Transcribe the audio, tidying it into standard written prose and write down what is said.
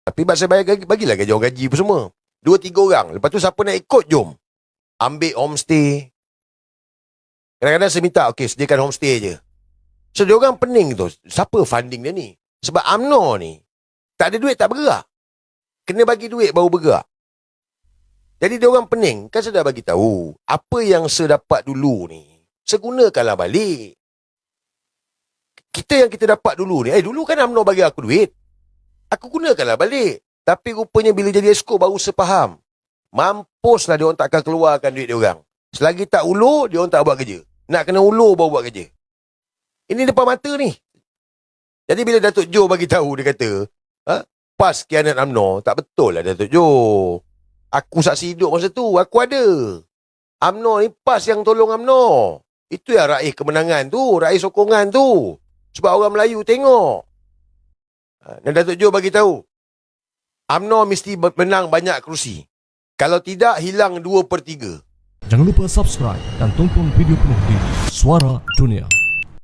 Tapi saya bayar bagilah gaji orang gaji pun semua. 2-3 orang. Lepas tu siapa nak ikut, jom. Ambil homestay. Kadang-kadang saya minta, okey, sediakan homestay je. So, dia orang pening tu. Siapa funding dia ni? Sebab UMNO ni, tak ada duit, tak bergerak. Kena bagi duit, baru bergerak. Jadi, dia orang pening. Kan saya dah bagi tahu, apa yang saya dapat dulu ni, saya gunakanlah balik. Kita yang kita dapat dulu ni, dulu kan UMNO bagi aku duit. Aku gunakanlah balik. Tapi rupanya bila jadi esko baru sepaham. Mampuslah dia orang tak akan keluarkan duit dia orang. Selagi tak ulur, dia orang tak buat kerja. Nak kena ulur baru buat kerja. Ini depan mata ni. Jadi bila Datuk Jo bagi tahu, dia kata, PAS khianat UMNO, tak betul lah Datuk Jo. Aku saksi hidup masa tu, aku ada. UMNO ni PAS yang tolong UMNO. Itu yang raih kemenangan tu, raih sokongan tu. Sebab orang Melayu tengok. Dan Datuk Jo bagi tahu, UMNO mesti menang banyak kerusi. Kalau tidak, hilang 2/3. Jangan lupa subscribe dan tonton video penuh di Suara Dunia.